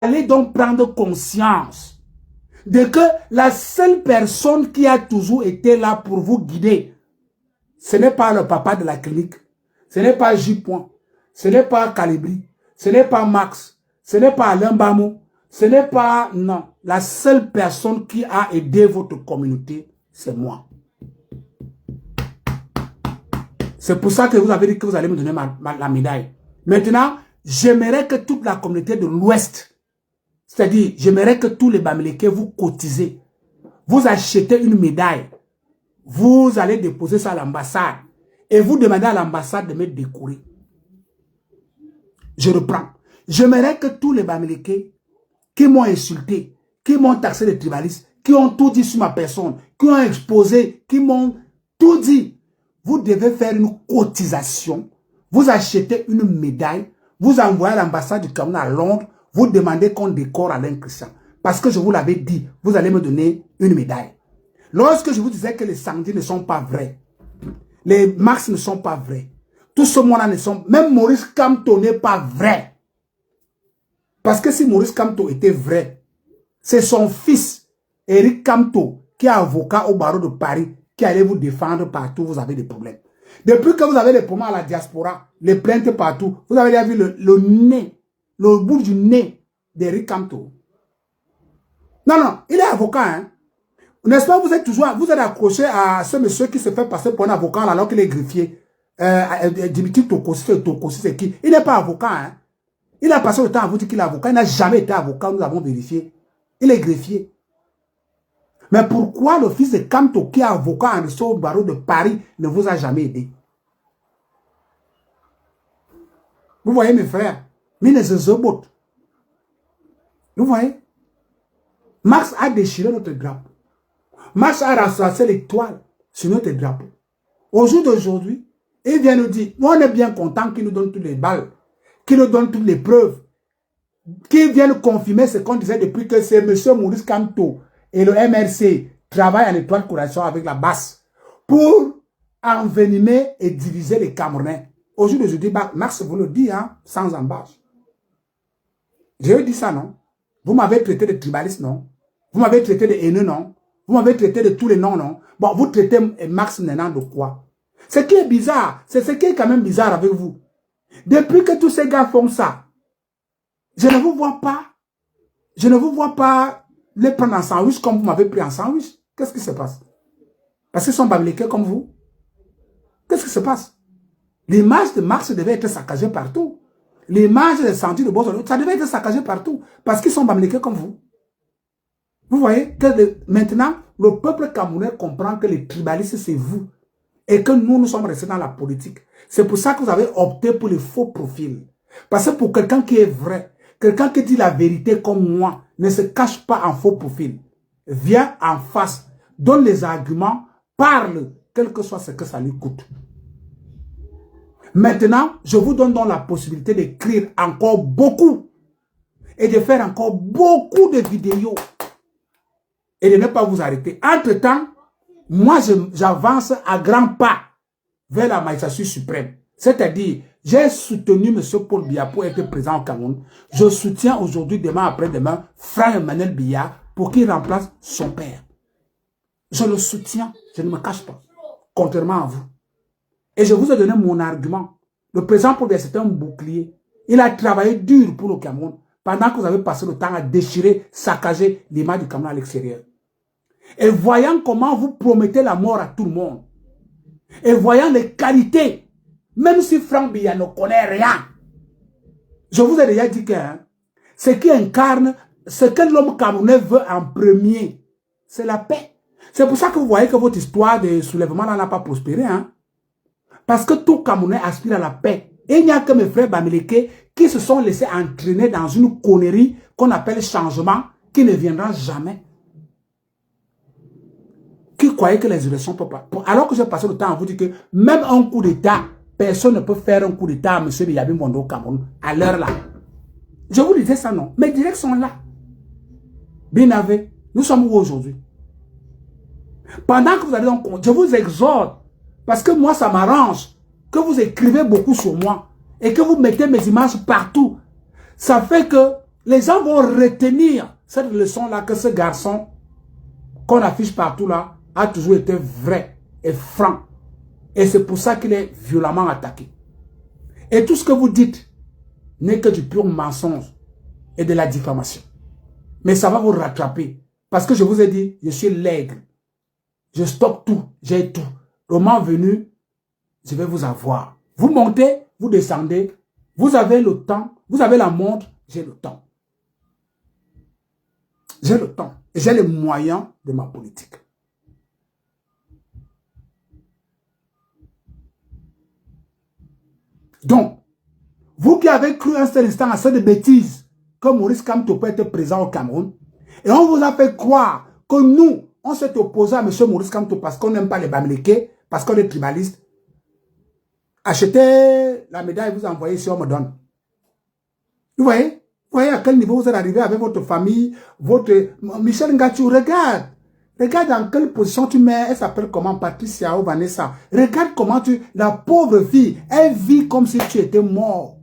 allez donc prendre conscience de que la seule personne qui a toujours été là pour vous guider, ce n'est pas le papa de la clinique, ce n'est pas J. Ce n'est pas Calibri, ce n'est pas Max, ce n'est pas Alain Bamo, ce n'est pas... Non, la seule personne qui a aidé votre communauté, c'est moi. C'est pour ça que vous avez dit que vous allez me donner la médaille. Maintenant, j'aimerais que toute la communauté de l'Ouest, c'est-à-dire, j'aimerais que tous les Bamileke vous cotisez, vous achetez une médaille, vous allez déposer ça à l'ambassade et vous demandez à l'ambassade de me décorer. Je reprends. J'aimerais que tous les Bamileke qui m'ont insulté, qui m'ont taxé de tribaliste, qui ont tout dit sur ma personne, qui ont exposé, qui m'ont tout dit, vous devez faire une cotisation, vous achetez une médaille, vous envoyez à l'ambassade du Cameroun à Londres, vous demandez qu'on décore Alain Christian. Parce que je vous l'avais dit, vous allez me donner une médaille. Lorsque je vous disais que les Sandy ne sont pas vrais, les Marx ne sont pas vrais, tout ce monde-là ne sont... Même Maurice Kamto n'est pas vrai. Parce que si Maurice Kamto était vrai, c'est son fils, Eric Kamto, qui est avocat au barreau de Paris, qui allait vous défendre partout, vous avez des problèmes. Depuis que vous avez des problèmes à la diaspora, les plaintes partout, vous avez déjà vu le nez, le bout du nez d'Eric Kamto. Non, non, il est avocat, hein. N'est-ce pas, vous êtes toujours, vous êtes accroché à ce monsieur qui se fait passer pour un avocat alors qu'il est greffier. Dimitri Tokossi, c'est qui? Il n'est pas avocat, hein. Il a passé le temps à vous dire qu'il est avocat. Il n'a jamais été avocat, nous avons vérifié. Il est greffier. Mais pourquoi le fils de Kamto, qui est avocat au barreau de Paris, ne vous a jamais aidé? Vous voyez mes frères? Vous voyez? Marx a déchiré notre drapeau. Marx a rassassé l'étoile sur notre drapeau. Au jour d'aujourd'hui, il vient nous dire, on est bien content qu'il nous donne toutes les balles, qu'il nous donne toutes les preuves, qu'il vienne confirmer ce qu'on disait depuis que c'est M. Maurice Kamto et le MRC travaillent en étoile collaboration avec la basse pour envenimer et diviser les Camerounais. Au jour d'aujourd'hui, Marx vous le dit, hein, sans embâche. J'ai dit ça, non? Vous m'avez traité de tribaliste, non? Vous m'avez traité de haineux, non? Vous m'avez traité de tous les noms, non? Bon, vous traitez Marx Nénan de quoi? Ce qui est bizarre, c'est ce qui est quand même bizarre avec vous. Depuis que tous ces gars font ça, je ne vous vois pas les prendre en sandwich comme vous m'avez pris en sandwich. Qu'est-ce qui se passe? Parce qu'ils sont bamilekés comme vous. Qu'est-ce qui se passe? L'image de Marx devait être saccagée partout. L'image des sentiers de Bozolo, ça devait être saccagé partout. Parce qu'ils sont bamilekés comme vous. Vous voyez que maintenant, le peuple camerounais comprend que les tribalistes, c'est vous. Et que nous sommes restés dans la politique. C'est pour ça que vous avez opté pour les faux profils. Parce que pour quelqu'un qui est vrai, quelqu'un qui dit la vérité comme moi, ne se cache pas en faux profil. Viens en face, donne les arguments, parle, quel que soit ce que ça lui coûte. Maintenant, je vous donne donc la possibilité d'écrire encore beaucoup et de faire encore beaucoup de vidéos et de ne pas vous arrêter. Entre-temps, moi, j'avance à grands pas vers la magistrature suprême. C'est-à-dire, j'ai soutenu M. Paul Biya pour être présent au Cameroun. Je soutiens aujourd'hui, demain, après-demain, Franck Emmanuel Biya pour qu'il remplace son père. Je le soutiens, je ne me cache pas, contrairement à vous. Et je vous ai donné mon argument. Le président Paul Biya, c'était un bouclier. Il a travaillé dur pour le Cameroun pendant que vous avez passé le temps à déchirer, saccager l'image du Cameroun à l'extérieur. Et voyant comment vous promettez la mort à tout le monde, et voyant les qualités, même si Franck Biya ne connaît rien, je vous ai déjà dit que ce qui incarne, ce que l'homme camerounais veut en premier, c'est la paix. C'est pour ça que vous voyez que votre histoire de soulèvement n'a pas prospéré. Hein? Parce que tout Camerounais aspire à la paix. Et il n'y a que mes frères bamilekés qui se sont laissés entraîner dans une connerie qu'on appelle changement, qui ne viendra jamais. Qui croyait que les élections ne peuvent pas. Alors que j'ai passé le temps à vous dire que même un coup d'État, personne ne peut faire un coup d'État à M. Biyabi Mondo au Cameroun, à l'heure là. Je vous disais ça, non. Mes directs sont là. Binavé, nous sommes où aujourd'hui? Pendant que vous allez donc, je vous exhorte, parce que moi ça m'arrange, que vous écrivez beaucoup sur moi, et que vous mettez mes images partout. Ça fait que Les gens vont retenir cette leçon-là que ce garçon qu'on affiche partout là a toujours été vrai et franc. Et c'est pour ça qu'il est violemment attaqué. Et tout ce que vous dites n'est que du pur mensonge et de la diffamation. Mais ça va vous rattraper. Parce que je vous ai dit, je suis l'aigle. Je stocke tout, j'ai tout. Le moment venu, je vais vous avoir. Vous montez, vous descendez, vous avez le temps, vous avez la montre, j'ai le temps. J'ai le temps et j'ai les moyens de ma politique. Donc, vous qui avez cru un seul instant à cette bêtise que Maurice Kamto peut être présent au Cameroun, et on vous a fait croire que nous, on s'est opposé à M. Maurice Kamto parce qu'on n'aime pas les Bamileke, parce qu'on est tribaliste. Achetez la médaille et vous envoyez si on me donne. Vous voyez? Vous voyez à quel niveau vous êtes arrivé avec votre famille, votre... Michel Ngatou, regarde. Regarde dans quelle position tu mets, elle s'appelle comment, Patricia ou Vanessa. Regarde comment la pauvre fille, elle vit comme si tu étais mort.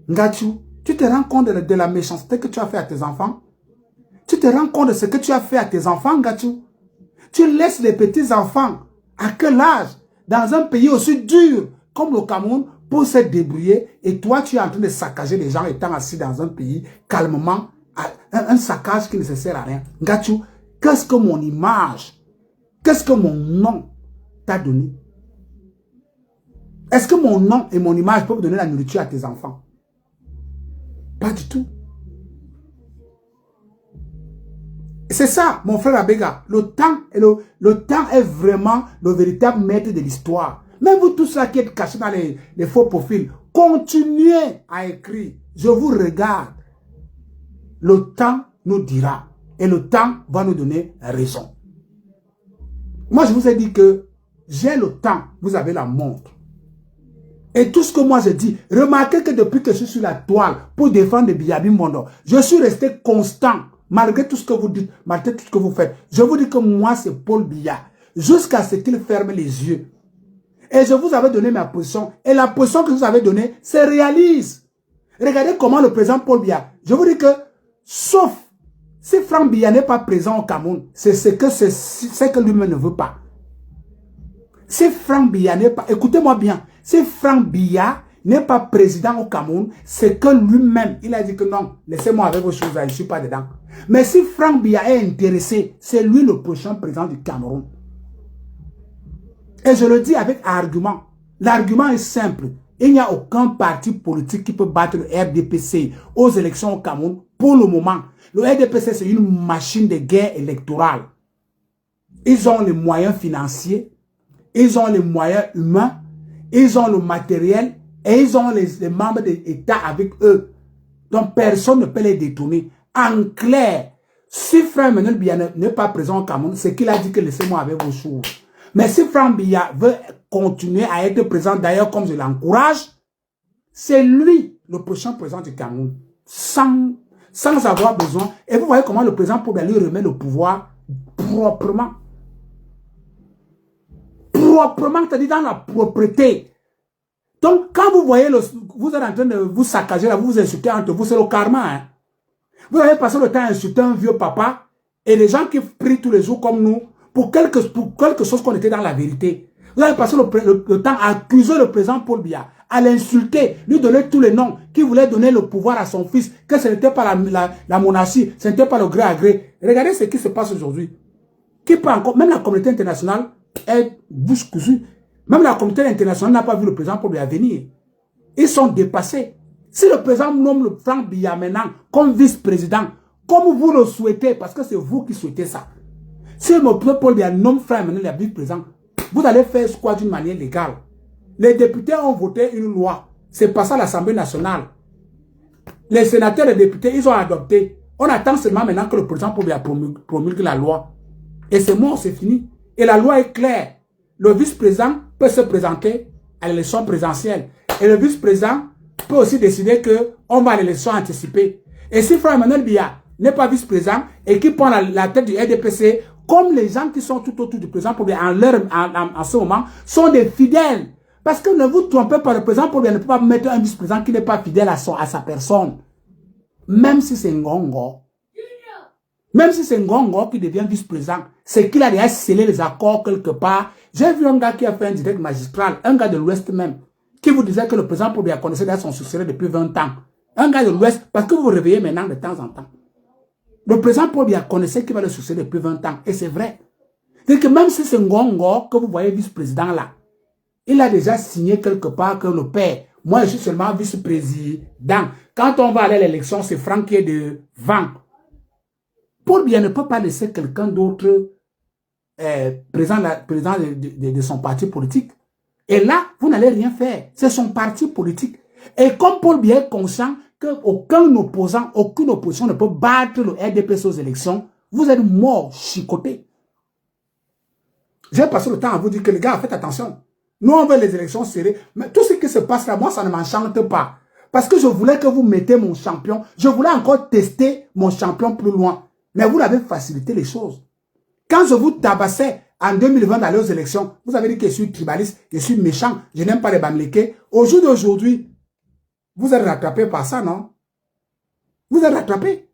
Ngatou, tu te rends compte de la méchanceté que tu as fait à tes enfants? Tu te rends compte de ce que tu as fait à tes enfants, Ngatou? Tu laisses les petits enfants, à quel âge, dans un pays aussi dur comme le Cameroun, pour se débrouiller, et toi, tu es en train de saccager les gens étant assis dans un pays, calmement, un saccage qui ne se sert à rien. Ngatou, qu'est-ce que mon image, qu'est-ce que mon nom t'a donné? Est-ce que mon nom et mon image peuvent donner la nourriture à tes enfants? Pas du tout. C'est ça, mon frère Abega. Le temps est vraiment le véritable maître de l'histoire. Même vous tous là qui êtes cachés dans les faux profils, continuez à écrire. Je vous regarde. Le temps nous dira. Et le temps va nous donner raison. Moi, je vous ai dit que j'ai le temps. Vous avez la montre. Et tout ce que moi je dis, remarquez que depuis que je suis sur la toile pour défendre Biyabi Mondo, je suis resté constant. Malgré tout ce que vous dites, malgré tout ce que vous faites. Je vous dis que moi, c'est Paul Biya. Jusqu'à ce qu'il ferme les yeux. Et je vous avais donné ma position. Et la position que je vous avais donnée se réalise. Regardez comment le président Paul Biya. Je vous dis que, sauf si Franck Biya n'est pas présent au Cameroun, c'est ce que lui-même ne veut pas. Si Franck Biya n'est pas... Écoutez-moi bien. Si Franck Biya n'est pas président au Cameroun, c'est que lui-même, il a dit que non, laissez-moi avec vos choses, je ne suis pas dedans. Mais si Franck Biya est intéressé, c'est lui le prochain président du Cameroun. Et je le dis avec argument. L'argument est simple. Il n'y a aucun parti politique qui peut battre le RDPC aux élections au Cameroun pour le moment. Le RDPC, c'est une machine de guerre électorale. Ils ont les moyens financiers, ils ont les moyens humains, ils ont le matériel, et ils ont les membres de l'État avec eux. Donc, personne ne peut les détourner. En clair, si Franck Emmanuel Biya n'est pas présent au Cameroun, c'est qu'il a dit que laissez-moi avec vos choses. Mais si Franck Biya veut continuer à être présent, d'ailleurs, comme je l'encourage, c'est lui le prochain président du Cameroun. Sans avoir besoin. Et vous voyez comment le président Paul Biya lui remet le pouvoir proprement. Proprement, c'est-à-dire dans la propreté. Donc, quand vous voyez, vous êtes en train de vous saccager, là, vous vous insultez entre vous, c'est le karma. Hein? Vous avez passé le temps à insulter un vieux papa et les gens qui prient tous les jours comme nous pour quelque chose qu'on était dans la vérité. Vous avez passé le temps à accuser le président Paul Biya, à l'insulter, lui donner tous les noms, qui voulait donner le pouvoir à son fils, que ce n'était pas la monarchie, ce n'était pas le gré à gré. Regardez ce qui se passe aujourd'hui. Qui peut encore, même la communauté internationale est bouche cousue. Même la communauté internationale n'a pas vu le président Paul Biya venir. Ils sont dépassés. Si le président nomme le Franck Biya maintenant comme vice-président, comme vous le souhaitez, parce que c'est vous qui souhaitez ça. Si le président Paul Biya nomme Franck maintenant le vice-président, vous allez faire quoi d'une manière légale? Les députés ont voté une loi. C'est passé à l'Assemblée nationale. Les sénateurs et les députés, ils ont adopté. On attend seulement maintenant que le président Paul Biya promulgue la loi. Et c'est mort, c'est fini. Et la loi est claire. Le vice-président peut se présenter à l'élection présidentielle. Et le vice-président peut aussi décider qu'on va à l'élection anticipée. Et si Franck Emmanuel Biya n'est pas vice-président et qui prend la tête du RDPC, comme les gens qui sont tout autour du président Paul Biya en ce moment, sont des fidèles. Parce que ne vous trompez pas, le président Paul Biya ne peut pas mettre un vice-président qui n'est pas fidèle à sa personne. même si c'est Ngongo, même si c'est Ngongo qui devient vice-président, c'est qu'il a déjà scellé les accords quelque part. J'ai vu un gars qui a fait un direct magistral, un gars de l'Ouest même, qui vous disait que le président Paul connaissait déjà son successeur depuis 20 ans. Un gars de l'Ouest, parce que vous vous réveillez maintenant de temps en temps. Le président Paul connaissait qu'il va le succéder depuis 20 ans. Et c'est vrai. C'est que même si c'est Ngongo que vous voyez vice-président là, il a déjà signé quelque part que le père, moi je suis seulement vice-président. Quand on va aller à l'élection, c'est Franck qui est devant. Paul Biya ne peut pas laisser quelqu'un d'autre président de son parti politique. Et là, vous n'allez rien faire. C'est son parti politique. Et comme Paul Biya est conscient qu'aucun opposant, aucune opposition ne peut battre le RDPC aux élections, vous êtes mort, chicoté. J'ai passé le temps à vous dire que les gars, faites attention. Nous, on veut les élections serrées. Mais tout ce qui se passe là, moi, ça ne m'enchante pas. Parce que je voulais que vous mettez mon champion. Je voulais encore tester mon champion plus loin. Mais vous l'avez facilité les choses. Quand je vous tabassais en 2020 d'aller aux élections, vous avez dit que je suis tribaliste, je suis méchant, je n'aime pas les Bamileke. Au jour d'aujourd'hui, vous êtes rattrapé par ça, non? Vous êtes rattrapé.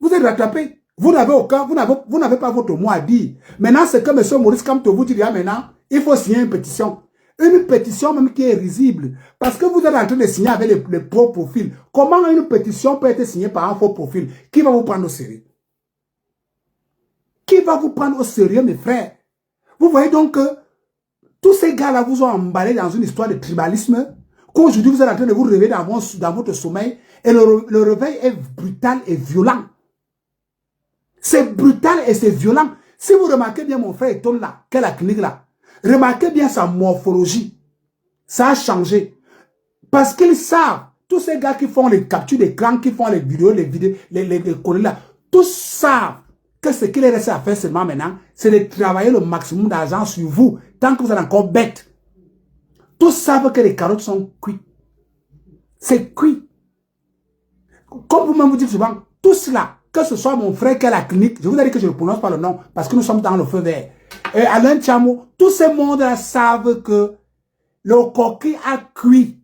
Vous êtes rattrapé. Vous n'avez pas votre mot à dire. Maintenant, c'est que M. Maurice Kamto vous dit, maintenant, il faut signer une pétition. Une pétition même qui est risible. Parce que vous êtes en train de signer avec les faux profils. Comment une pétition peut être signée par un faux profil? Qui va vous prendre au sérieux? Qui va vous prendre au sérieux, mes frères? Vous voyez donc que tous ces gars-là vous ont emballé dans une histoire de tribalisme, qu'aujourd'hui vous êtes en train de vous réveiller dans votre sommeil, et le réveil est brutal et violent. C'est brutal et c'est violent. Si vous remarquez bien mon frère Eton là, quelle la clinique là, remarquez bien sa morphologie. Ça a changé. Parce qu'ils savent, tous ces gars qui font les captures d'écran, qui font les vidéos, les collègues là, tous savent que ce qu'il est resté à faire seulement maintenant, c'est de travailler le maximum d'argent sur vous, tant que vous êtes encore bête. Tous savent que les carottes sont cuites. C'est cuit. Comme vous-même vous dites souvent, tout cela, que ce soit mon frère qui a la clinique, je vous ai dit que je ne prononce pas le nom, parce que nous sommes dans le feu vert. Et Alain Tchamo, tous ces mondes-là savent que le coquille a cuit.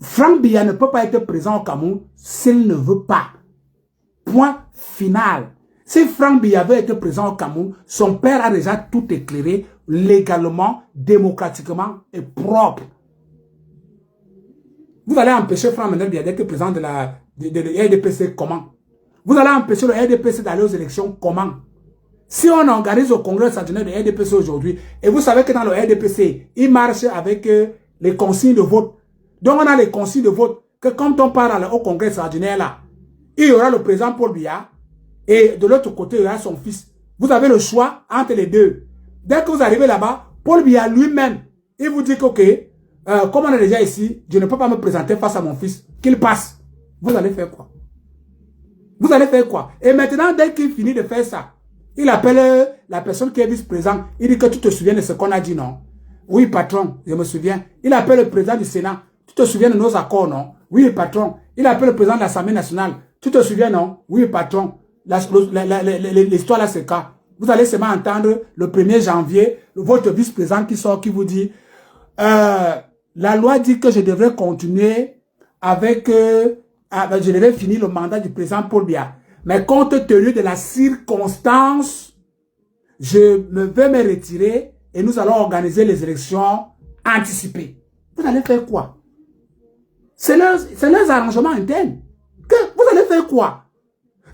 Franck Biya ne peut pas être présent au Cameroun s'il ne veut pas. Point final. Si Franck Biya veut être présent au Cameroun, son père a déjà tout éclairé légalement, démocratiquement et propre. Vous allez empêcher Franck Biya d'être président de RDPC comment? Vous allez empêcher le RDPC d'aller aux élections comment? Si on organise au congrès extraordinaire de RDPC aujourd'hui, et vous savez que dans le RDPC, il marche avec les consignes de vote. Donc on a les consignes de vote, que quand on part au congrès extraordinaire là, il y aura le président Paul Biya, et de l'autre côté, il y aura son fils. Vous avez le choix entre les deux. Dès que vous arrivez là-bas, Paul Biya lui-même, il vous dit que, ok, comme on est déjà ici, je ne peux pas me présenter face à mon fils, qu'il passe. Vous allez faire quoi? Vous allez faire quoi? Et maintenant, dès qu'il finit de faire ça, il appelle la personne qui est vice-président. Il dit que tu te souviens de ce qu'on a dit, non? Oui, patron, je me souviens. Il appelle le président du Sénat. Tu te souviens de nos accords, non? Oui, patron. Il appelle le président de l'Assemblée nationale. Tu te souviens, non? Oui, patron. L'histoire là, c'est quoi? Vous allez seulement entendre le 1er janvier, votre vice-président qui sort, qui vous dit la loi dit que je devrais continuer avec... je devais finir le mandat du président Paul Biya. Mais compte tenu de la circonstance, je vais me retirer et nous allons organiser les élections anticipées. Vous allez faire quoi? C'est leurs arrangements internes. Vous allez faire quoi?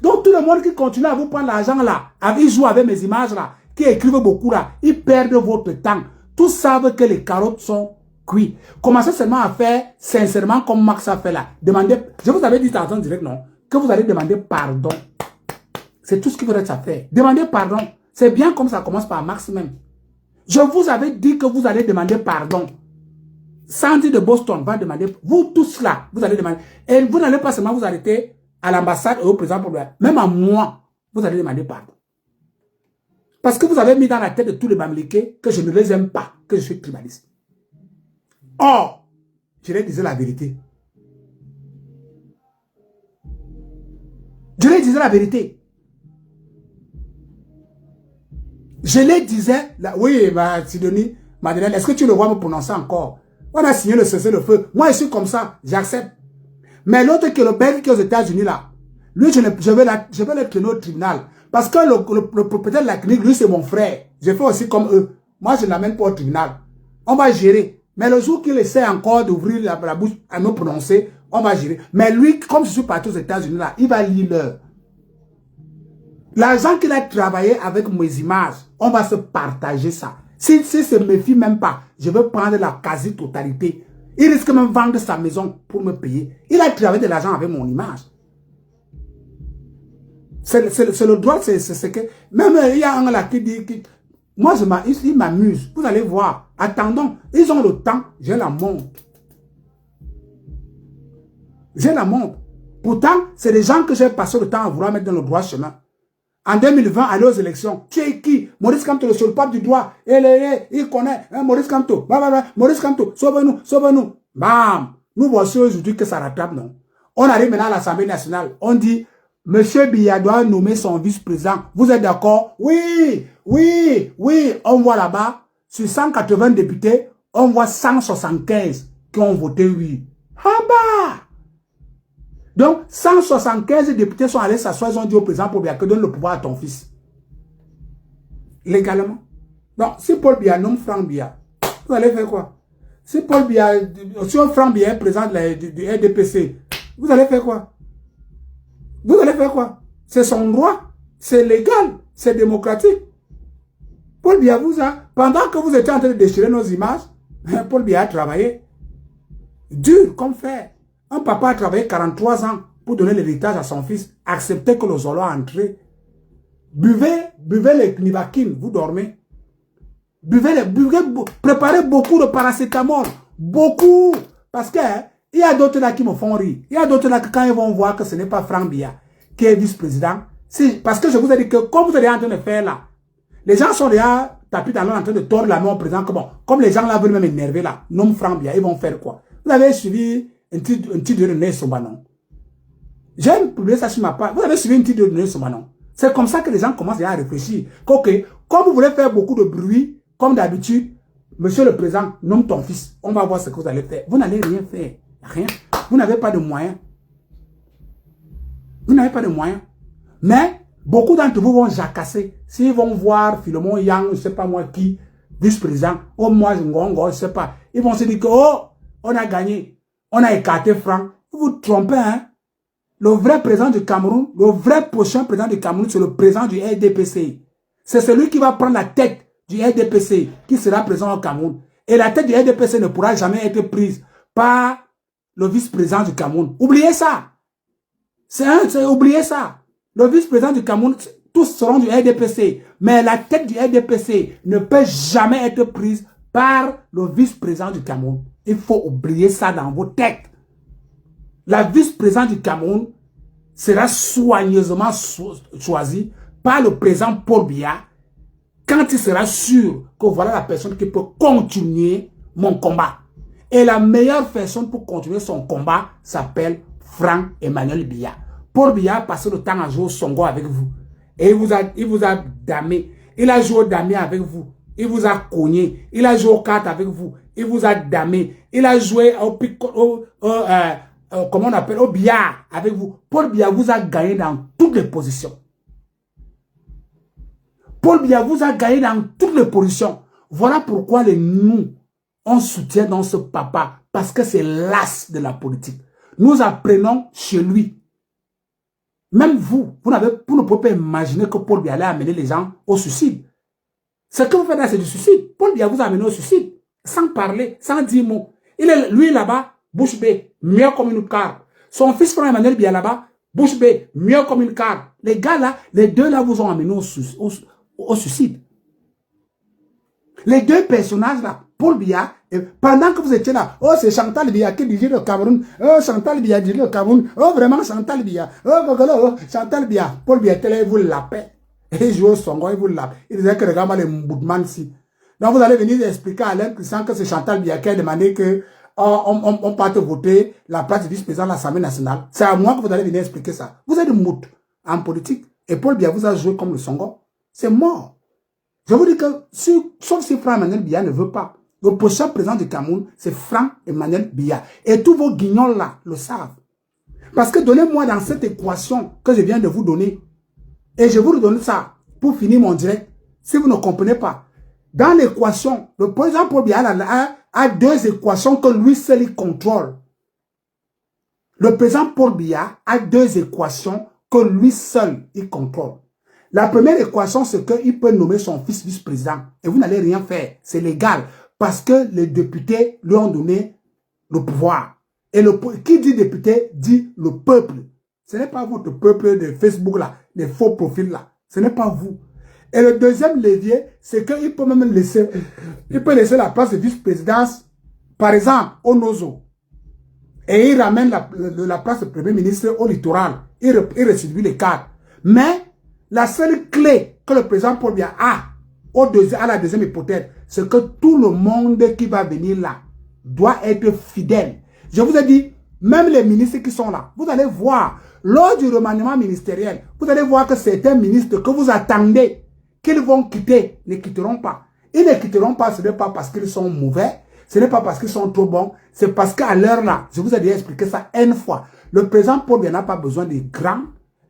Donc tout le monde qui continue à vous prendre l'argent là, ils jouent avec mes images là, qui écrivent beaucoup là, ils perdent votre temps. Tous savent que les carottes sont cuites. Commencez seulement à faire sincèrement comme Max a fait là. Demandez, je vous avais dit en direct, non? Que vous allez demander pardon. C'est tout ce qu'il vous reste à faire. Demandez pardon. C'est bien comme ça commence par Max même. Je vous avais dit que vous allez demander pardon. Sandy de Boston va demander, vous tous là, vous allez demander. Et vous n'allez pas seulement vous arrêter à l'ambassade et au président pour même à moi, vous allez demander pardon. Parce que vous avez mis dans la tête de tous les Bamileke que je ne les aime pas, que je suis tribaliste. Or, je leur disais la vérité. Je leur disais la vérité. Je leur disais, oui, Sidonie, Madeleine, est-ce que tu le vois me prononcer encore? On a signé le cessez-le-feu. Moi, je suis comme ça, j'accepte. Mais l'autre qui est le Belge qui est aux États-Unis là, lui, je vais le traîner au tribunal. Parce que le propriétaire de la clinique, lui, c'est mon frère. Je fais aussi comme eux. Moi, je ne l'amène pas au tribunal. On va gérer. Mais le jour qu'il essaie encore d'ouvrir la bouche à me prononcer, on va gérer. Mais lui, comme je suis parti aux États-Unis là, il va lire l'heure. L'argent qu'il a travaillé avec mes images, on va se partager ça. S'il se méfie même pas, je vais prendre la quasi-totalité. Il risque même de vendre sa maison pour me payer. Il a travaillé de l'argent avec mon image. C'est le droit, c'est que... Même il y a un là qui dit... Moi, il m'amuse. Vous allez voir. Attendons. Ils ont le temps. J'ai la montre. J'ai la montre. Pourtant, c'est des gens que j'ai passé le temps à vouloir mettre dans le droit chemin. En 2020, aller aux élections. Tu es qui? Maurice Kamto, le seul pape du droit. Il connaît. Hein, Maurice Kamto. Maurice Kamto. Sauve-nous. Sauve-nous. Bam. Nous voici aujourd'hui que ça rattrape, non? On arrive maintenant à l'Assemblée nationale. On dit... Monsieur Biya doit nommer son vice-président. Vous êtes d'accord? Oui, oui, oui. On voit là-bas, sur 180 députés, on voit 175 qui ont voté oui. Ah bah! Donc, 175 députés sont allés s'asseoir, ils ont dit au président Paul Biya que donne le pouvoir à ton fils. Légalement. Donc, si Paul Biya nomme Franck Biya, vous allez faire quoi? Si Paul Biya, si Franck Biya est président du RDPC, vous allez faire quoi? Vous allez faire quoi? C'est son droit, c'est légal, c'est démocratique. Paul Biya vous a, pendant que vous étiez en train de déchirer nos images, Paul Biya a travaillé dur comme fer. Un papa a travaillé 43 ans pour donner l'héritage à son fils, accepter que le Zolo a entré. Buvez les Nivaquine, vous dormez. Préparez beaucoup de paracétamol, beaucoup, parce que il y a d'autres là qui me font rire. Il y a d'autres là que quand ils vont voir que ce n'est pas Franck Biya qui est vice-président, parce que je vous ai dit que comme vous êtes en train de faire là, les gens sont déjà tapis dans l'eau en train de tordre la main au président. Que bon, comme les gens là veulent même énerver là, nomme Franck Biya, ils vont faire quoi? Vous avez suivi un titre de René Sobanon. J'aime publier ça sur ma page. Vous avez suivi un titre de René Sobanon. C'est comme ça que les gens commencent déjà à réfléchir. Ok, comme vous voulez faire beaucoup de bruit, comme d'habitude, monsieur le président, nomme ton fils. On va voir ce que vous allez faire. Vous n'allez rien faire. Rien. Vous n'avez pas de moyens. Vous n'avez pas de moyens. Mais beaucoup d'entre vous vont jacasser. S'ils vont voir Philemon Yang, je ne sais pas moi qui, vice-président, oh moi, je ne sais pas. Ils vont se dire que, oh, on a gagné. On a écarté Franck. Vous vous trompez, hein. Le vrai président du Cameroun, le vrai prochain président du Cameroun, c'est le président du RDPC. C'est celui qui va prendre la tête du RDPC, qui sera présent au Cameroun. Et la tête du RDPC ne pourra jamais être prise par le vice-président du Cameroun. Oubliez ça. Oubliez ça. Le vice-président du Cameroun, tous seront du RDPC. Mais la tête du RDPC ne peut jamais être prise par le vice-président du Cameroun. Il faut oublier ça dans vos têtes. La vice-présidente du Cameroun sera soigneusement choisie par le président Paul Biya quand il sera sûr que voilà la personne qui peut continuer mon combat. Et la meilleure personne pour continuer son combat s'appelle Franck Emmanuel Biya. Paul Biya a passé le temps à jouer au Songo avec vous. Et il vous a damé. Il a joué au damier avec vous. Il vous a cogné. Il a joué aux cartes avec vous. Il vous a damé. Il a joué comment on appelle, au billard avec vous. Paul Biya vous a gagné dans toutes les positions. Paul Biya vous a gagné dans toutes les positions. Voilà pourquoi nous, on soutient dans ce papa. Parce que c'est l'as de la politique. Nous apprenons chez lui. Même vous ne pouvez pas imaginer que Paul Biya allait amener les gens au suicide. Ce que vous faites là, c'est du suicide. Paul Biya vous a amené au suicide. Sans parler, sans dire mot. Lui là-bas, bouche bée, mieux comme une carte. Son fils Franck Emmanuel Biya là-bas, bouche bée, mieux comme une carte. Les gars là, les deux là vous ont amené au suicide. Les deux personnages là, Paul Biya, pendant que vous étiez là, oh c'est Chantal Biya qui dirige le Cameroun, oh Chantal Biya dirige le Cameroun, oh vraiment Chantal Biya, oh Chantal Biya, Paul Biya télé, vous l'appelez. Et il joue au Songo, il vous l'appelle. Il disait que regarde les Mboudman ici. Donc vous allez venir expliquer à Alain Christian que c'est Chantal Biya qui a demandé que on parte voter la place du vice-président de l'Assemblée nationale. C'est à moi que vous allez venir expliquer ça. Vous êtes mout en politique et Paul Biya vous a joué comme le Songo. C'est mort. Je vous dis que, sauf si Franck Emmanuel Biya ne veut pas, le prochain président du Cameroun, c'est Franck Emmanuel Biya. Et tous vos guignols là le savent. Parce que donnez-moi dans cette équation que je viens de vous donner, et je vous donne ça pour finir mon direct, si vous ne comprenez pas. Dans l'équation, le président Paul Biya a deux équations que lui seul il contrôle. Le président Paul Biya a deux équations que lui seul il contrôle. La première équation, c'est qu'il peut nommer son fils vice-président. Et vous n'allez rien faire. C'est légal. Parce que les députés lui ont donné le pouvoir. Et qui dit député dit le peuple. Ce n'est pas votre peuple de Facebook là, les faux profils là. Ce n'est pas vous. Et le deuxième levier, c'est qu'il peut même laisser, la place de vice-présidence, par exemple, au Nozo. Et il ramène la place de premier ministre au littoral. Il redistribue les cadres. Mais la seule clé que le président Paul Biya a, à la deuxième hypothèse, c'est que tout le monde qui va venir là doit être fidèle. Je vous ai dit, même les ministres qui sont là, vous allez voir, lors du remaniement ministériel, vous allez voir que certains ministres que vous attendez qu'ils vont quitter, ne quitteront pas. Ils ne quitteront pas, ce n'est pas parce qu'ils sont mauvais, ce n'est pas parce qu'ils sont trop bons, c'est parce qu'à l'heure là, je vous ai déjà expliqué ça une fois, le président Paul Biya n'a pas besoin des grands,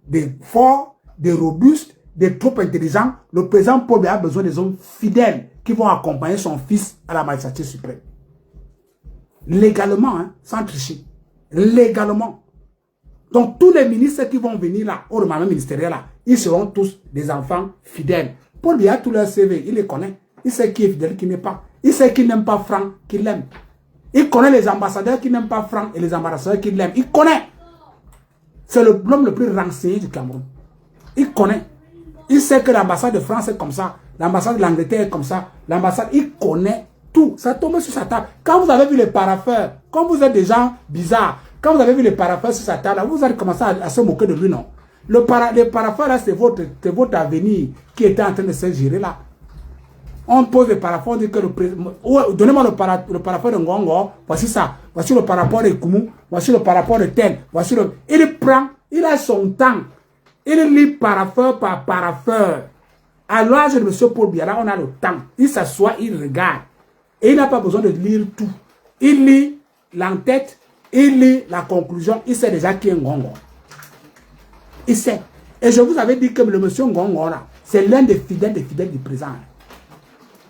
des forts, des robustes, des trop intelligents. Le président Paul Biya a besoin des hommes fidèles qui vont accompagner son fils à la magistrature suprême. Légalement, hein, sans tricher. Légalement. Donc, tous les ministres qui vont venir là, au remaniement ministériel là, ils seront tous des enfants fidèles. Paul Biya a tout leur CV, il les connaît. Il sait qui est fidèle, qui n'est pas. Il sait qui n'aime pas Franck, qui l'aime. Il connaît les ambassadeurs qui n'aiment pas Franck et les ambassadeurs qui l'aiment. Il connaît. C'est l'homme le plus renseigné du Cameroun. Il connaît. Il sait que l'ambassade de France est comme ça. L'ambassade de l'Angleterre est comme ça. L'ambassade, il connaît tout. Ça tombe sur sa table. Quand vous avez vu les paraffeurs, quand vous êtes des gens bizarres, quand vous avez vu les paraffeurs sur sa table, vous allez commencer à se moquer de lui, non? Les paraffeurs, là, c'est votre avenir qui était en train de se gérer là. On pose les paraffeurs, on dit que le président... Donnez-moi le paraffeur de Ngongo, voici ça. Voici le paraffeur de Koumou, voici le paraffeur de Tel, voici le... Il prend, il a son temps. Il lit paraffeur par paraffeur. À l'âge de M. Paul Biya, là, on a le temps. Il s'assoit, il regarde. Et il n'a pas besoin de lire tout. Il lit l'entête, il lit la conclusion, il sait déjà qui est Ngongo. Il sait. Et je vous avais dit que le monsieur Ngongo, là, c'est l'un des fidèles du président.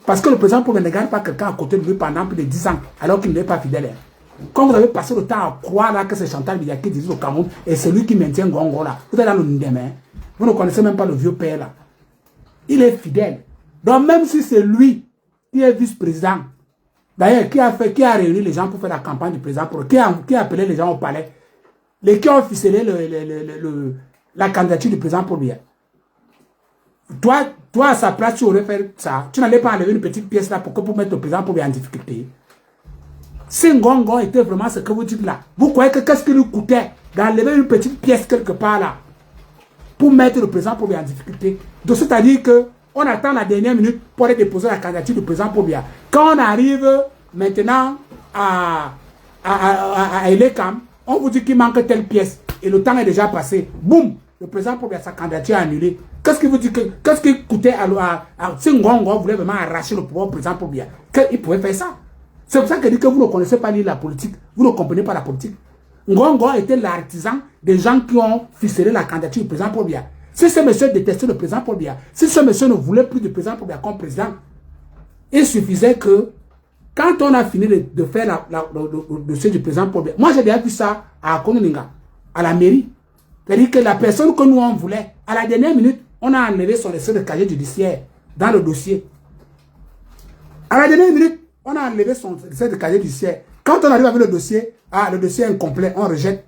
Parce que le président Paul Biya ne garde pas quelqu'un à côté de lui pendant plus de 10 ans, alors qu'il n'est pas fidèle. Quand vous avez passé le temps à croire là, que c'est Chantal Biya qui dirige au Cameroun, et c'est lui qui maintient Ngongo là, vous êtes dans le Ndeme, vous ne connaissez même pas le vieux père là. Il est fidèle. Donc même si c'est lui qui est vice-président, d'ailleurs, qui a réuni les gens pour faire la campagne du président, qui a appelé les gens au palais, qui ont ficelé la candidature du président Paul Biya. Toi, à sa place, tu aurais fait ça. Tu n'allais pas enlever une petite pièce là pour mettre le président Paul Biya en difficulté. Si Ngongo était vraiment ce que vous dites là, vous croyez que qu'est-ce qui lui coûtait d'enlever une petite pièce quelque part là pour mettre le président Paul Biya en difficulté? Donc c'est-à-dire qu'on attend la dernière minute pour aller déposer la candidature du président Paul Biya. Quand on arrive maintenant à Elekam, on vous dit qu'il manque telle pièce et le temps est déjà passé. Boum, le président Paul Biya, sa candidature est annulée. Qu'est-ce qui vous dit qu'est-ce qui coûtait si Ngongo voulait vraiment arracher le pouvoir au président Paul Biya, qu'il pouvait faire ça? C'est pour ça que dit que vous ne connaissez pas ni la politique, vous ne comprenez pas la politique. Ngongo était l'artisan des gens qui ont ficelé la candidature du président Paul Biya. Si ce monsieur détestait le président Paul Biya, si ce monsieur ne voulait plus du président Paul Biya comme président, il suffisait que, quand on a fini de faire le dossier du président Paul Biya, moi j'ai déjà vu ça à Konuninga, à la mairie. C'est-à-dire que la personne que nous on voulait, à la dernière minute, on a enlevé son essai de casier judiciaire dans le dossier. À la dernière minute, on a enlevé son essai de casier judiciaire. Quand on arrive avec le dossier est incomplet, on rejette.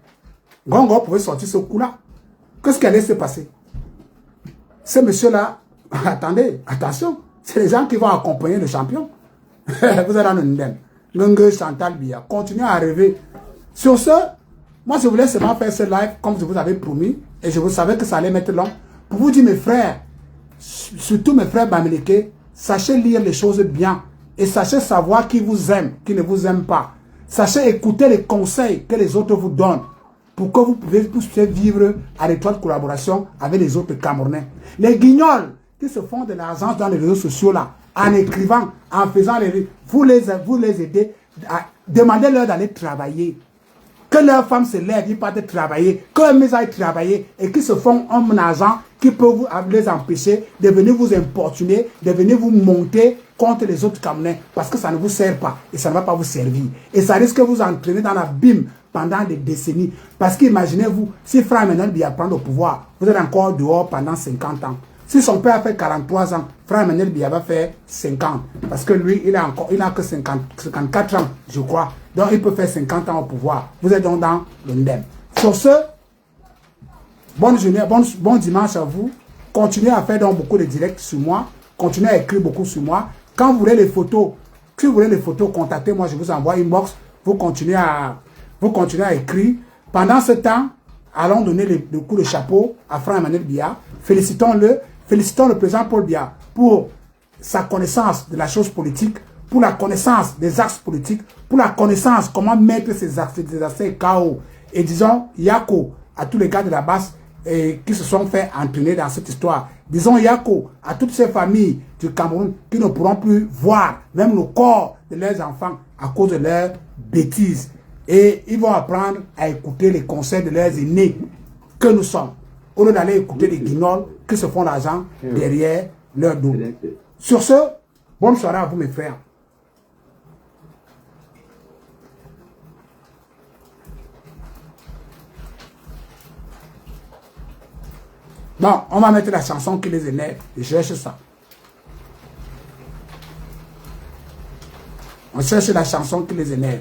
Ngongo pouvait sortir ce coup-là. Qu'est-ce qui allait se passer? Ce monsieur-là, attendez, attention, c'est les gens qui vont accompagner le champion. Vous êtes dans le Ndem. Ngongo, Chantal Biya, continuez à rêver. Sur ce, moi je voulais seulement faire ce live comme je vous avais promis, et je vous savais que ça allait mettre long, pour vous dire mes frères, surtout mes frères Bamileke, sachez lire les choses bien, et sachez savoir qui vous aime, qui ne vous aime pas. Sachez écouter les conseils que les autres vous donnent, pour que vous puissiez vivre en étroite collaboration avec les autres Camerounais. Les guignols qui se font de l'argent dans les réseaux sociaux là, en écrivant, en faisant vous les aidez, demandez-leur d'aller travailler. que leurs femmes se lèvent, ils partent travailler, que leurs maisons aillent travailler et qu'ils se font un argent qui peut les empêcher de venir vous importuner, de venir vous monter contre les autres Camerounais parce que ça ne vous sert pas et ça ne va pas vous servir. Et ça risque de vous entraîner dans l'abîme pendant des décennies. Parce qu'imaginez-vous, si Frère Emmanuel Biya prend le pouvoir, vous êtes encore dehors pendant 50 ans. Si son père a fait 43 ans, Frère Emmanuel Biya va faire 50. Parce que lui, il a que 54 ans, je crois. Donc, il peut faire 50 ans au pouvoir. Vous êtes donc dans le ndem. Sur ce, bonne journée, bon dimanche à vous. Continuez à faire donc beaucoup de directs sur moi. Continuez à écrire beaucoup sur moi. Quand vous voulez les photos, si vous voulez les photos, contactez-moi, je vous envoie inbox. Vous continuez à écrire. Pendant ce temps, allons donner le coup de chapeau à Frère Emmanuel Biya. Félicitons-le. Félicitons le président Paul Biya pour sa connaissance de la chose politique, pour la connaissance des axes politiques, pour la connaissance comment mettre ces axes KO. Et disons, Yako, à tous les gars de la base qui se sont fait entraîner dans cette histoire. Disons Yako, à toutes ces familles du Cameroun qui ne pourront plus voir même le corps de leurs enfants à cause de leurs bêtises. Et ils vont apprendre à écouter les conseils de leurs aînés que nous sommes. Au lieu d'aller écouter les guignols qui se font l'argent derrière leur dos. Sur ce, bonne soirée à vous mes frères. Bon, on va mettre la chanson qui les énerve. Je cherche ça. On cherche la chanson qui les énerve.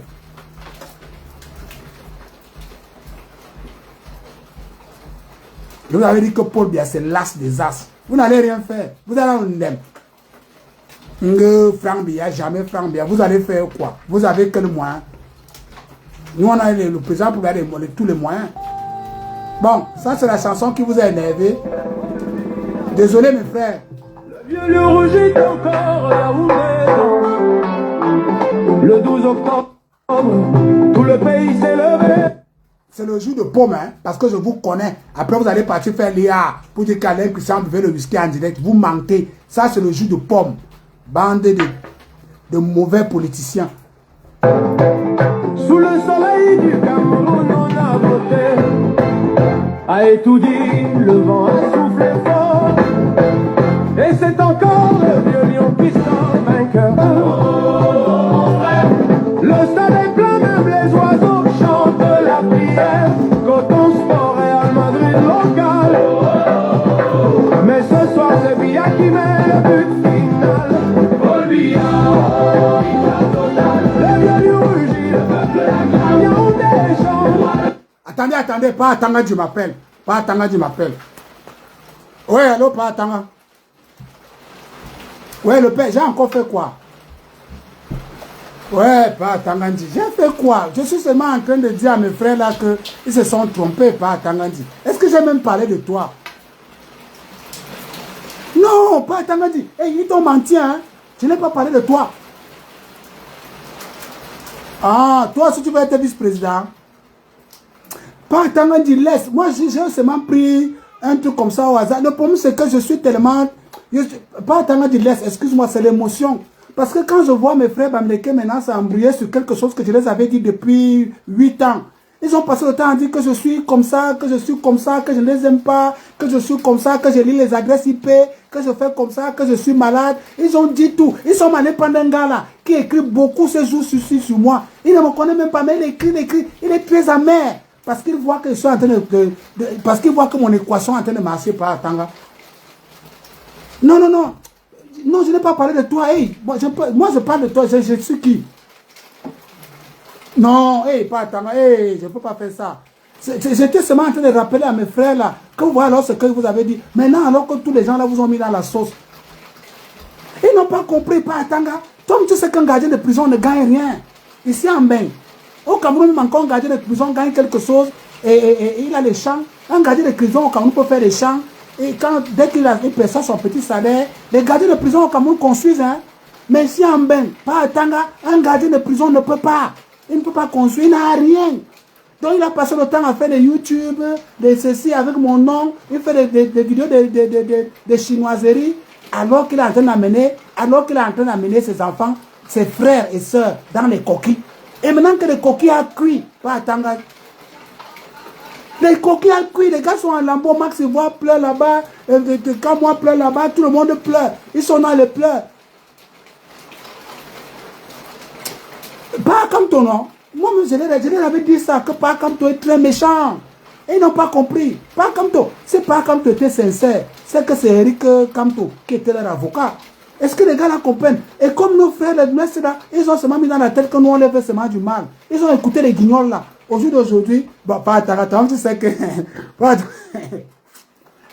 Vous avez dit que Paul Biya c'est l'as des as. Vous n'allez rien faire. Vous allez en ndem. Franck Biya, jamais Franck Biya. Vous allez faire quoi? Vous avez quel moyen? Nous on a le président pour garder tous les moyens. Bon, ça c'est la chanson qui vous a énervé. Désolé mes frères. Le vieux lieu rougit encore là où le 12 octobre, tout le pays s'est levé. C'est le jour de pomme, hein, parce que je vous connais. Après, vous allez partir faire l'IA pour dire qu'Alain Christian buvait le whisky en direct. Vous mentez. Ça, c'est le jour de pomme. Bande de mauvais politiciens. Sous le soleil du Cameroun, on a voté. A étudié, le vent a soufflé fort. Et c'est encore le vieux lion puissant vainqueur. Le stade est plein, même les oiseaux chantent la prière. Coton Sport Real Madrid local. Mais ce soir c'est Biya qui met le but final. Paul Biya, le vieux lion rugit, le peuple l'acclame, Yaoundé chante. Attendez, pas Atanga, tu m'appelles. Pas Atanga, tu m'appelles. Ouais, allô, pas Atanga. Ouais, le père, j'ai encore fait quoi? Ouais, pas Tangandi. J'ai fait quoi? Je suis seulement en train de dire à mes frères là qu'ils se sont trompés, pas Tangandi. Est-ce que j'ai même parlé de toi? Non, pas Tangandi. Hey, ils t'ont menti, hein? Je n'ai pas parlé de toi. Ah, toi, si tu veux être vice-président, pas Tangandi, laisse. Moi, j'ai seulement pris un truc comme ça au hasard. Le problème, c'est que je suis tellement... Pas Tangandi, laisse. Excuse-moi, c'est l'émotion. Parce que quand je vois mes frères Bamileke maintenant s'embrouiller sur quelque chose que je les avais dit depuis 8 ans, ils ont passé le temps à dire que je suis comme ça, que je suis comme ça, que je ne les aime pas, que je suis comme ça, que je lis les adresses IP, que je fais comme ça, que je suis malade. Ils ont dit tout. Ils sont allés prendre un gars là qui écrit beaucoup ces jours sur moi. Il ne me connaît même pas, mais il écrit. Il est très amer. Parce qu'il voit que je suis en train parce qu'il voit que mon équation est en train de marcher par Tanga. Non. Non, je n'ai pas parlé de toi. Hey, moi, je parle de toi. Je suis qui? Non, hey, pas Tanga. Hey, je ne peux pas faire ça. J'étais seulement en train de rappeler à mes frères là que vous voyez alors ce que vous avez dit. Maintenant, alors que tous les gens là vous ont mis dans la sauce. Ils n'ont pas compris, pas Tanga. Toi, tu sais qu'un gardien de prison ne gagne rien. Ici en Bain. Au Cameroun, même encore un gardien de prison gagne quelque chose et il a les champs. Un gardien de prison au Cameroun peut faire les champs. Et dès qu'il paie ça son petit salaire, les gardiens de prison au Cameroun construisent. Hein? Mais ici en Ben, pas à Tanga, un gardien de prison ne peut pas. Il ne peut pas construire, il n'a rien. Donc il a passé le temps à faire des YouTube, des ceci avec mon nom. Il fait des vidéos de chinoiseries alors qu'il est en train d'amener ses enfants, ses frères et sœurs dans les coquilles. Et maintenant que les coquilles a cuit, pas à Tanga, Les coquilles à cuire, les gars sont en lambeau, Max voit pleure là-bas, quand moi pleure là-bas, tout le monde pleure. Ils sont dans les pleurs. Pas comme toi, non. Moi, je leur avais dit ça, que pas comme toi est très méchant. Et ils n'ont pas compris. Pas comme toi. C'est pas comme toi était sincère. C'est que c'est Eric Kamto qui était leur avocat. Est-ce que les gars là comprennent? Et comme nos frères, les messes là, ils ont seulement mis dans la tête que nous on les fait seulement du mal. Ils ont écouté les guignols là. Au jour d'aujourd'hui, bah, pas attends, tu sais que. Pas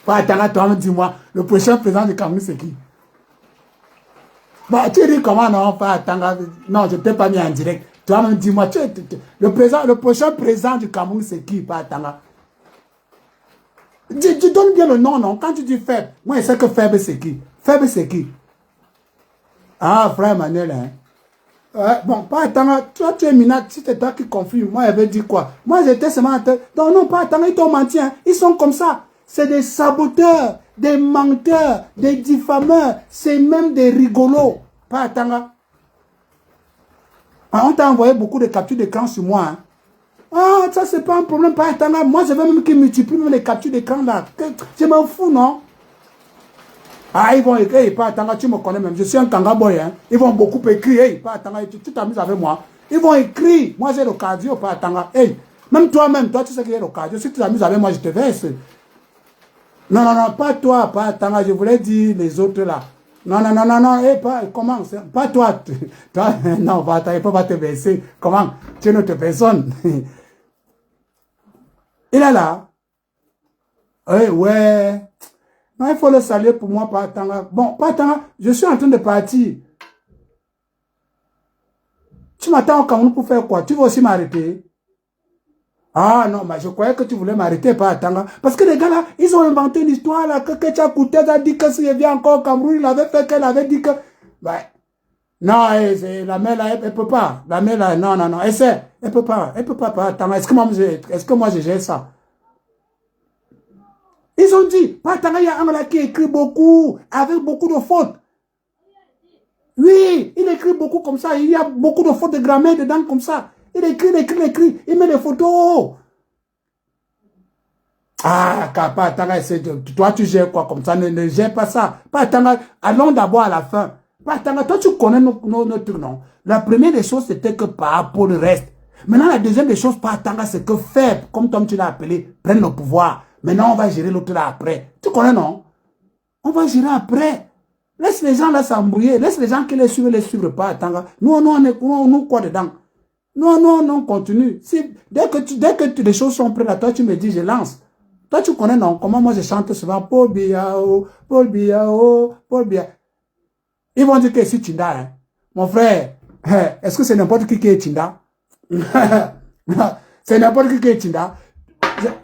attends, dis-moi, le prochain président du Cameroun c'est qui? Bah, tu dis comment non, pas attends, non, je t'ai pas mis en direct. Toi-même, dis-moi, le prochain président du Cameroun c'est qui? Pas attends. Tu donnes bien le nom, non? Quand tu dis faible, moi je sais que faible c'est qui? Faible c'est qui? Ah, frère Manuel, hein? Bon, pas attends, toi tu es minable, si c'est toi qui confirme, moi j'avais dit quoi? Moi j'étais seulement en tête. Non, non, pas attends, ils t'ont menti, hein? Ils sont comme ça. C'est des saboteurs, des menteurs, des diffameurs, c'est même des rigolos. Pas attends. Ah, on t'a envoyé beaucoup de captures d'écran sur moi, hein? Ah, ça c'est pas un problème, pas attends. Moi je veux même qu'ils multiplient même les captures d'écran là. Je m'en fous, non? Ah, ils vont écrire, pas attends, tu me connais même, je suis un Kanga boy, hein. Ils vont beaucoup écrire, hey, pas attends, tu t'amuses avec moi. Ils vont écrire, moi j'ai le cardio, pas attends, hey. Même toi, tu sais qu'il y a le cardio, si tu t'amuses avec moi, je te verse. Non, non, non, pas toi, pas attends, je voulais dire les autres là. Non, non, non, non, non, hey, pas, comment, pas toi, toi, non, pas attends, il faut pas te verser. Comment, tu es une autre personne. Il est là. Ouais, ouais. Non, il faut le saluer pour moi, pas attendre. Bon, pas attendre, je suis en train de partir. Tu m'attends au Cameroun pour faire quoi? Tu veux aussi m'arrêter? Ah non, mais je croyais que tu voulais m'arrêter, pas attendre. Parce que les gars là, ils ont inventé une histoire là, que Ketia Kouté a dit que s'il vient encore au Cameroun, il avait fait qu'elle avait dit que... Ben, non, la mère là, elle peut pas. La mère là, non, non, non, essaie. Elle peut pas, pas attendre. Est-ce que moi je gère ça? Ils ont dit, pas tant, il y a un là qui écrit beaucoup, avec beaucoup de fautes. Oui, il écrit beaucoup comme ça, il y a beaucoup de fautes de grammaire dedans comme ça. Il écrit, il met des photos. Ah, pas tant, toi tu gères quoi comme ça, ne gère pas ça. Pas tant, allons d'abord à la fin. Pas tant, toi tu connais nos trucs, non? La première des choses, c'était que par rapport au reste. Maintenant, la deuxième des choses, pas tant, c'est que faible, comme Tom tu l'as appelé, prennent le pouvoir. Maintenant, on va gérer l'autre là après. Tu connais, non? On va gérer après. Laisse les gens là s'embrouiller. Laisse les gens qui les suivent pas. Attends. Nous, quoi dedans? Non, on continue. Si, dès que les choses sont prêtes à toi, tu me dis, je lance. Toi, tu connais, non? Comment moi je chante souvent Paul Biao, Paul Biao, Paul Biao. Ils vont dire que c'est Tinda, hein. Mon frère, est-ce que c'est n'importe qui est Tinda? C'est n'importe qui est Tinda.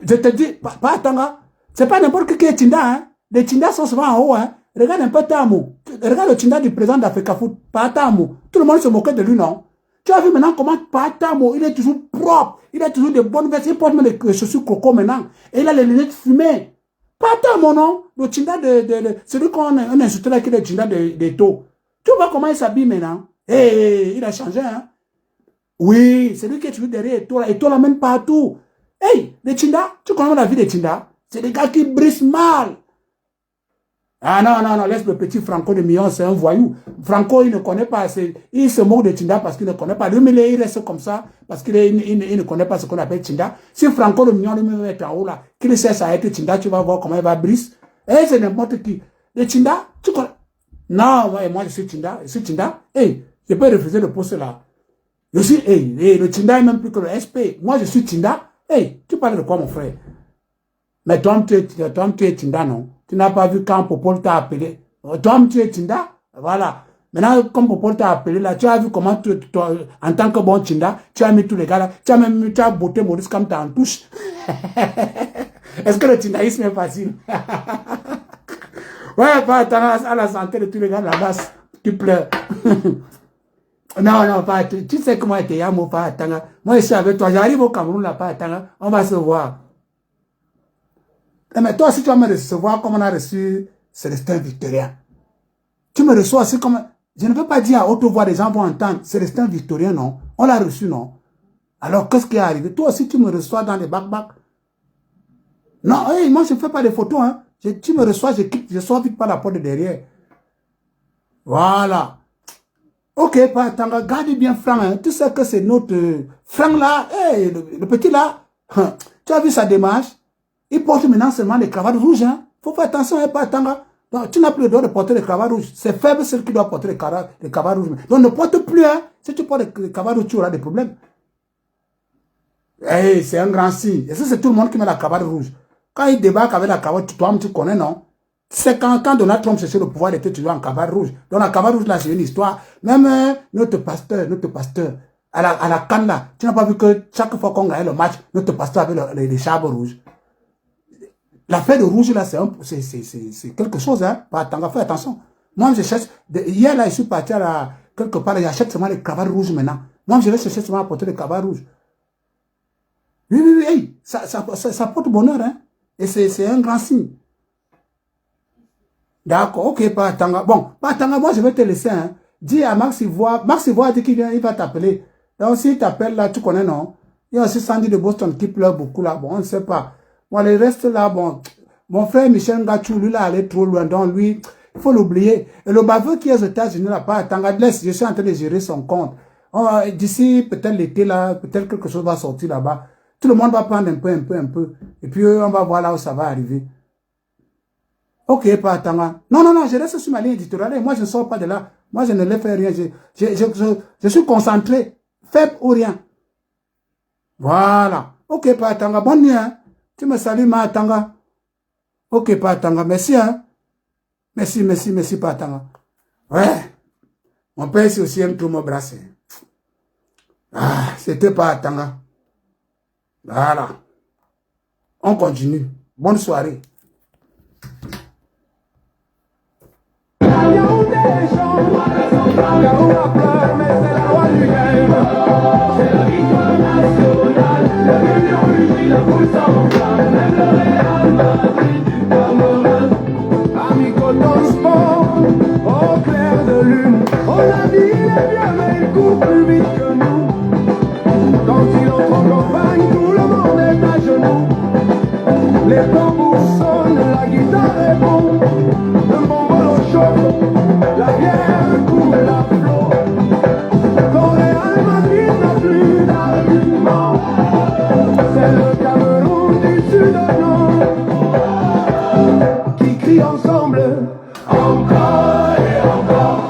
Je te dis, pas attends, c'est pas n'importe qui est Tinda, hein. Les Tindas sont souvent en haut, hein. Regarde un peu Tamou. Regarde le Tinda du président d'Africa Foot, pas Tamou. Tout le monde se moquait de lui, non? Tu as vu maintenant comment pas Tamou, il est toujours propre, il a toujours de bonnes vestes, il porte même des chaussures coco maintenant. Et il a les lunettes fumées. Pas Tamou, non? Le Tinda celui qu'on a insulté là, qui est le Tinda de taux. Tu vois comment il s'habille maintenant? Eh, il a changé, hein. Oui, c'est lui qui est toujours derrière et toi l'amène partout. Hey, les Tinda, tu connais la vie des Tinda? C'est des gars qui brisent mal. Ah non, laisse le petit Franco de Mion, c'est un voyou. Franco, il ne connaît pas, il se moque de Tinda parce qu'il ne connaît pas. Lui, il reste comme ça parce qu'il ne connaît pas ce qu'on appelle Tinda. Si Franco de Mion, lui, est en haut là, qu'il cherche à être Tinda, tu vas voir comment il va briser. Eh, c'est n'importe qui. Les Tinda, tu connais? Non, moi, je suis Tinda. Hey, je peux refuser le poste là. Je suis, hey, le Tinda est même plus que le SP. Moi, je suis Tinda. Hey, tu parles de quoi, mon frère? Mais toi, tu es Tinda, non? Tu n'as pas vu quand Popol t'a appelé. Toi, tu es Tinda. Voilà. Maintenant, comme Popol t'a appelé, là, tu as vu comment, toi, en tant que bon Tinda, tu as mis tous les gars là. Tu as botté Maurice comme tu en touche. Est-ce que le Tindaïsme est facile? Ouais, pas attendre à la santé de tous les gars là-bas. Tu pleures. Non, pas, tu sais comment était Yamo, pas attendre. Moi, je suis avec toi. J'arrive au Cameroun là, pas attendre. On va se voir. Mais toi, si tu vas me recevoir comme on a reçu Célestin Victorien, tu me reçois aussi comme... Je ne veux pas dire à haute voix, les gens vont entendre. Célestin Victorien, non. On l'a reçu, non. Alors, qu'est-ce qui est arrivé? Toi aussi, tu me reçois dans les bac-bac. Non, hey, moi, je ne fais pas de photos. Hein. Tu me reçois, je quitte, je sors vite par la porte de derrière. Voilà. Ok, Patanga, garde bien Franck. Hein. Tu sais que c'est notre Franck là, hey, le petit là. Hein. Tu as vu sa démarche? Il porte maintenant seulement des cravates rouges. Hein. Faut faire attention, hein, Patanga. Donc, tu n'as plus le droit de porter des cravates rouges. C'est faible celui qui doit porter des cravates rouges. Donc, ne porte plus. Hein. Si tu portes des cravates rouges, tu auras des problèmes. Hey, c'est un grand signe. Et ça, c'est tout le monde qui met la cravate rouge. Quand il débarque avec la cravate, toi, tu connais, non? C'est quand Donald Trump cherchait le pouvoir, il était toujours en cravate rouge. Donc la cravate rouge, là, c'est une histoire. Même notre pasteur, à la canne, là, tu n'as pas vu que chaque fois qu'on gagnait le match, notre pasteur avait les charbres rouges. L'affaire de rouge, là, c'est quelque chose, hein. Fais attention. Moi, je cherche. Hier, là, je suis parti à quelque part, j'achète seulement les cravates rouges maintenant. Moi, je vais chercher seulement à porter les cravates rouges. Oui, hey, ça porte bonheur, hein. Et c'est un grand signe. D'accord, ok, Patanga. Bon, Patanga, moi, je vais te laisser, hein. Dis à Max Ivoire. Max Ivoire dit qu'il vient, il va t'appeler. Donc, s'il t'appelle, là, tu connais, non? Il y a aussi Sandy de Boston qui pleure beaucoup, là. Bon, on ne sait pas. Bon, les restes, là, bon. Mon frère Michel Ngachou, lui, là, allait trop loin. Donc, lui, il faut l'oublier. Et le baveux qui est aux États-Unis, là, Patanga, laisse, je suis en train de gérer son compte. D'ici, peut-être l'été, là, peut-être quelque chose va sortir là-bas. Tout le monde va prendre un peu. Et puis, on va voir là où ça va arriver. Ok, pas attendre. Non, je reste sur ma ligne éditoriale. Moi, je ne sors pas de là. Moi, je ne le fais rien. Je suis concentré. Faible ou rien. Voilà. Ok, pas attendre. Bonne nuit, hein. Tu me salues, ma attendre. Ok, pas attendre. Merci, hein. Merci, pas attendre. Ouais. Mon père, c'est aussi un tout me brasser. Ah, c'était pas attendre. Voilà. On continue. Bonne soirée. Au clair de lune, on a dit il est bien, mais il court plus vite que nous. Quand il entre en campagne, tout le monde est à genoux. Les tambours sonnent, la guitare est bon, le bonbon chauffe, la bière coule à flot. Quand Real Madrid n'a plus d'argument, c'est le Cameroun du Sud qui crie ensemble. Encore et encore,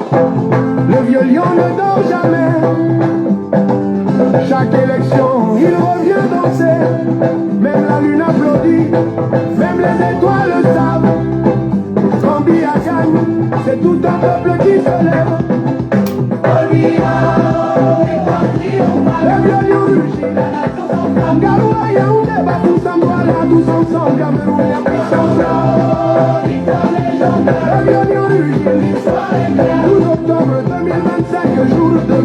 le vieux lion ne dort jamais. Chaque élection, il revient danser. Même la lune applaudit, même les étoiles le savent. Quand Biya gagne, c'est tout un peuple qui se lève. Le vieux lion rugit, Garou à Yaoundé, Bafou Sambouala, tous ensemble, Cameroun la puissance. Le vieux lion rugit, 12 octobre 2025, jour de